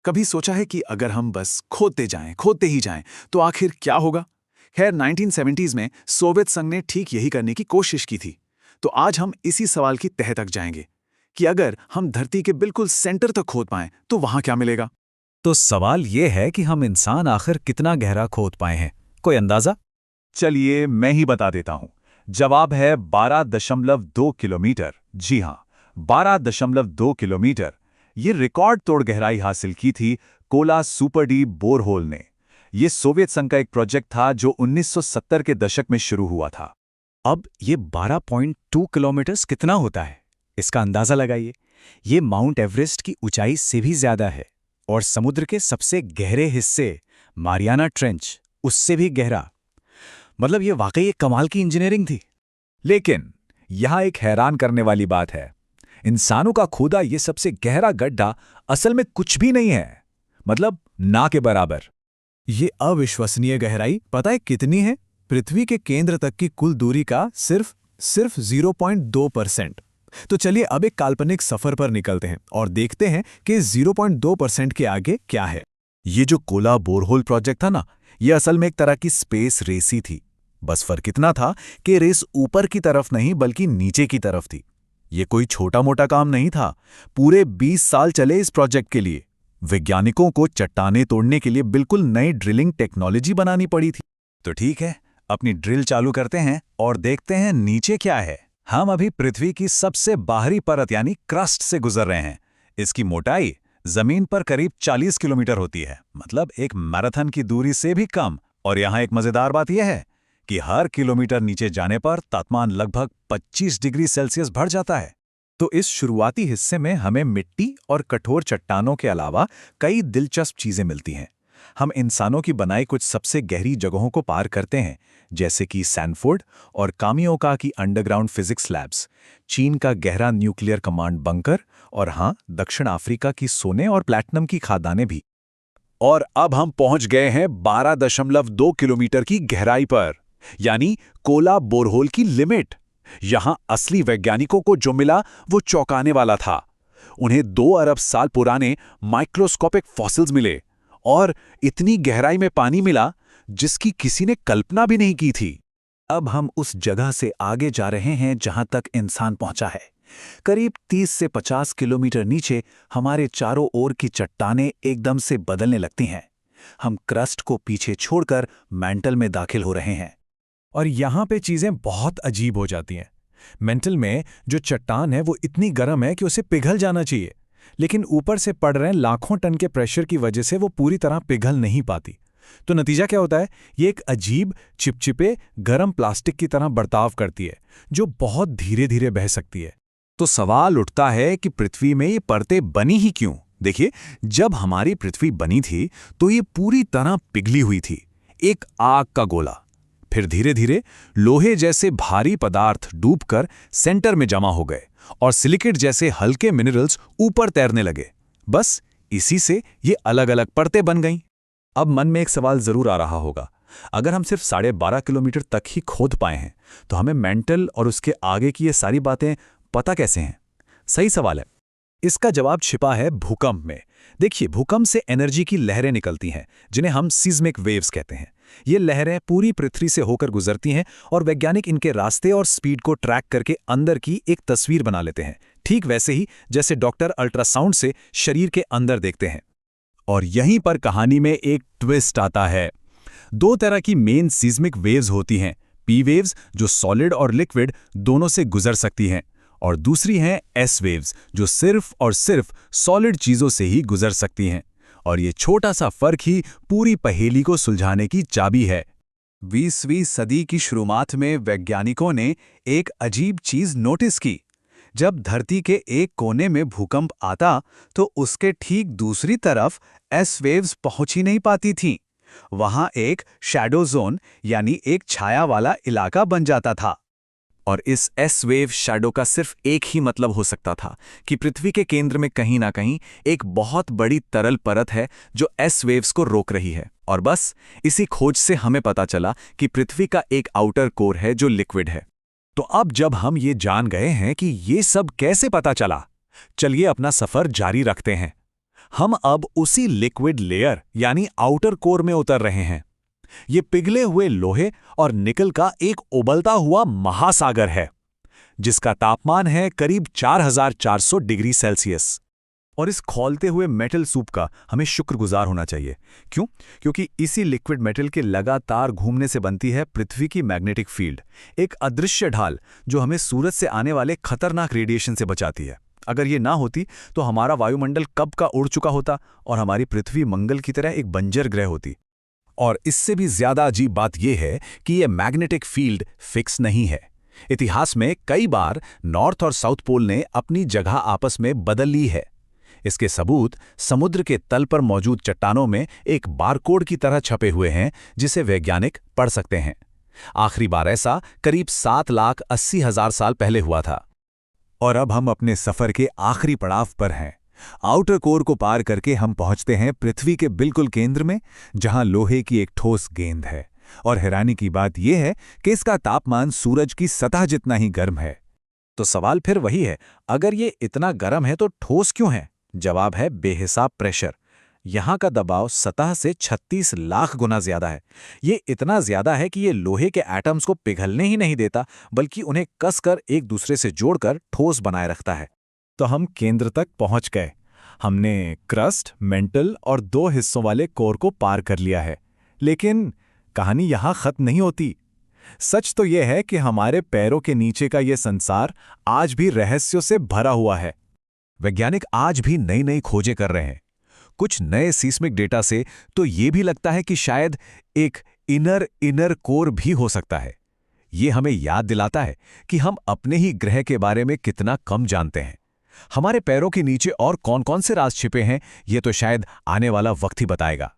कभी सोचा है कि अगर हम बस खोदते ही जाएं, तो आखिर क्या होगा? खैर 1970s में सोवियत संघ ने ठीक यही करने की कोशिश की थी। तो आज हम इसी सवाल की तह तक जाएंगे कि अगर हम धरती के बिल्कुल सेंटर तक खोद पाएं, तो वहां क्या मिलेगा? तो सवाल ये है कि हम इंसान आखिर कितना गहरा खोद पाए हैं, कोई अंदाजा? चलिए मैं ही बता देता हूं। जवाब है 12.2 किलोमीटर। जी हां, 12.2 किलोमीटर। ये रिकॉर्ड तोड़ गहराई हासिल की थी कोला सुपर डीप बोरहोल ने। ये सोवियत संघ का एक प्रोजेक्ट था जो 1970 के दशक में शुरू हुआ था। अब ये 12.2 किलोमीटर कितना होता है, इसका अंदाजा लगाइए। ये माउंट एवरेस्ट की ऊंचाई से भी ज्यादा है और समुद्र के सबसे गहरे हिस्से मारियाना ट्रेंच उससे भी गहरा। मतलब ये वाकई एक कमाल की इंजीनियरिंग थी। लेकिन यहां एक हैरान करने वाली बात है। इंसानों का खोदा ये सबसे गहरा गड्ढा असल में कुछ भी नहीं है, मतलब ना के बराबर। ये अविश्वसनीय गहराई पता है कितनी है? पृथ्वी के केंद्र तक की कुल दूरी का सिर्फ 0.2%। तो चलिए अब एक काल्पनिक सफर पर निकलते हैं और देखते हैं कि 0.2% के आगे क्या है। ये जो कोला बोरहोल प्रोजेक्ट था ना, ये असल में एक तरह की स्पेस रेस ही थी। बस फर्क इतना था कि रेस ऊपर की तरफ नहीं बल्कि नीचे की तरफ थी। ये कोई छोटा मोटा काम नहीं था। पूरे 20 साल चले इस प्रोजेक्ट के लिए। वैज्ञानिकों को चट्टानें तोड़ने के लिए बिल्कुल नई ड्रिलिंग टेक्नोलॉजी बनानी पड़ी थी। तो ठीक है, अपनी ड्रिल चालू करते हैं और देखते हैं नीचे क्या है। हम अभी पृथ्वी की सबसे बाहरी परत यानी क्रस्ट से गुजर रहे हैं। इसकी मोटाई जमीन पर करीब 40 किलोमीटर होती है, मतलब एक मैराथन की दूरी से भी कम। और यहां एक मजेदार बात यह है कि हर किलोमीटर नीचे जाने पर तापमान लगभग 25 डिग्री सेल्सियस बढ़ जाता है। तो इस शुरुआती हिस्से में हमें मिट्टी और कठोर चट्टानों के अलावा कई दिलचस्प चीजें मिलती हैं। हम इंसानों की बनाई कुछ सबसे गहरी जगहों को पार करते हैं, जैसे कि सैनफोर्ड और कामियोका की अंडरग्राउंड फिजिक्स लैब्स, चीन का गहरा न्यूक्लियर कमांड बंकर और हाँ, दक्षिण अफ्रीका की सोने और प्लैटिनम की खदानें भी। और अब हम पहुंच गए हैं 12.2 किलोमीटर की गहराई पर, यानी कोला बोरहोल की लिमिट। यहां असली वैज्ञानिकों को जो मिला वो चौंकाने वाला था। उन्हें 2 अरब साल पुराने माइक्रोस्कोपिक फॉसिल्स मिले और इतनी गहराई में पानी मिला जिसकी किसी ने कल्पना भी नहीं की थी। अब हम उस जगह से आगे जा रहे हैं जहां तक इंसान पहुंचा है। करीब 30 से 50 किलोमीटर नीचे हमारे चारों ओर की चट्टानें एकदम से बदलने लगती हैं। हम क्रस्ट को पीछे छोड़कर मैंटल में दाखिल हो रहे हैं। और यहाँ पे चीजें बहुत अजीब हो जाती हैं। मेंटल में जो चट्टान है वो इतनी गर्म है कि उसे पिघल जाना चाहिए, लेकिन ऊपर से पड़ रहे लाखों टन के प्रेशर की वजह से वो पूरी तरह पिघल नहीं पाती। तो नतीजा क्या होता है? ये एक अजीब चिपचिपे गर्म प्लास्टिक की तरह बर्ताव करती है, जो बहुत धीरे धीरे बह सकती है। तो सवाल उठता है कि पृथ्वी में ये परतें बनी ही क्यों? देखिए, जब हमारी पृथ्वी बनी थी तो ये पूरी तरह पिघली हुई थी, एक आग का गोला। फिर धीरे धीरे लोहे जैसे भारी पदार्थ डूबकर सेंटर में जमा हो गए और सिलिकेट जैसे हल्के मिनरल्स ऊपर तैरने लगे। बस इसी से ये अलग अलग परतें बन गईं। अब मन में एक सवाल जरूर आ रहा होगा, अगर हम सिर्फ 12.5 किलोमीटर तक ही खोद पाए हैं तो हमें मेंटल और उसके आगे की ये सारी बातें पता कैसे हैं? सही सवाल है। इसका जवाब छिपा है भूकंप में। देखिए, भूकंप से एनर्जी की लहरें निकलती हैं, जिन्हें हम सीज़मिक वेव्स कहते हैं। ये लहरें पूरी पृथ्वी से होकर गुजरती हैं और वैज्ञानिक इनके रास्ते और स्पीड को ट्रैक करके अंदर की एक तस्वीर बना लेते हैं, ठीक वैसे ही जैसे डॉक्टर अल्ट्रासाउंड से शरीर के अंदर देखते हैं। और यहीं पर कहानी में एक ट्विस्ट आता है। 2 तरह की मेन सीज़मिक वेव्स होती हैं, पी वेव्स जो सॉलिड और लिक्विड दोनों से गुजर सकती हैं, और दूसरी हैं एस वेव्स जो सिर्फ और सिर्फ सॉलिड चीजों से ही गुजर सकती हैं। और ये छोटा सा फर्क ही पूरी पहेली को सुलझाने की चाबी है। 20वीं सदी की शुरुआत में वैज्ञानिकों ने एक अजीब चीज नोटिस की। जब धरती के एक कोने में भूकंप आता तो उसके ठीक दूसरी तरफ एस वेव्स पहुंच ही नहीं पाती थीं। वहां एक शैडो जोन यानी एक छाया वाला इलाका बन जाता था। और इस एस वेव शैडो का सिर्फ एक ही मतलब हो सकता था कि पृथ्वी के केंद्र में कहीं ना कहीं एक बहुत बड़ी तरल परत है जो एस वेव्स को रोक रही है। और बस इसी खोज से हमें पता चला कि पृथ्वी का एक आउटर कोर है जो लिक्विड है। तो अब जब हम ये जान गए हैं कि ये सब कैसे पता चला, चलिए अपना सफर जारी रखते हैं। हम अब उसी लिक्विड लेयर यानी आउटर कोर में उतर रहे हैं। ये पिघले हुए लोहे और निकल का एक उबलता हुआ महासागर है, जिसका तापमान है करीब 4400 डिग्री सेल्सियस। और इस खौलते हुए मेटल सूप का हमें शुक्रगुजार होना चाहिए। क्यों? क्योंकि इसी लिक्विड मेटल के लगातार घूमने से बनती है पृथ्वी की मैग्नेटिक फील्ड, एक अदृश्य ढाल जो हमें सूरज से आने वाले खतरनाक रेडिएशन से बचाती है। अगर ये ना होती तो हमारा वायुमंडल कब का उड़ चुका होता और हमारी पृथ्वी मंगल की तरह एक बंजर ग्रह होती। और इससे भी ज्यादा अजीब बात यह है कि यह मैग्नेटिक फील्ड फिक्स नहीं है। इतिहास में कई बार नॉर्थ और साउथ पोल ने अपनी जगह आपस में बदल ली है। इसके सबूत समुद्र के तल पर मौजूद चट्टानों में एक बारकोड की तरह छपे हुए हैं, जिसे वैज्ञानिक पढ़ सकते हैं। आखिरी बार ऐसा करीब 7,80,000 साल पहले हुआ था। और अब हम अपने सफर के आखिरी पड़ाव पर हैं। आउटर कोर को पार करके हम पहुंचते हैं पृथ्वी के बिल्कुल केंद्र में, जहां लोहे की एक ठोस गेंद है। और हैरानी की बात यह है कि इसका तापमान सूरज की सतह जितना ही गर्म है। तो सवाल फिर वही है, अगर ये इतना गर्म है तो ठोस क्यों है? जवाब है बेहिसाब प्रेशर। यहाँ का दबाव सतह से 36 लाख गुना ज्यादा है। ये इतना ज्यादा है कि ये लोहे के एटम्स को पिघलने ही नहीं देता, बल्कि उन्हें कसकर एक दूसरे से जोड़कर ठोस बनाए रखता है। तो हम केंद्र तक पहुंच गए। हमने क्रस्ट, मेंटल और 2 हिस्सों वाले कोर को पार कर लिया है। लेकिन कहानी यहां खत्म नहीं होती। सच तो यह है कि हमारे पैरों के नीचे का यह संसार आज भी रहस्यों से भरा हुआ है। वैज्ञानिक आज भी नई नई खोजें कर रहे हैं। कुछ नए सीस्मिक डेटा से तो ये भी लगता है कि शायद एक इनर कोर भी हो सकता है। ये हमें याद दिलाता है कि हम अपने ही ग्रह के बारे में कितना कम जानते हैं। हमारे पैरों के नीचे और कौन-कौन से राज छिपे हैं, ये तो शायद आने वाला वक्त ही बताएगा।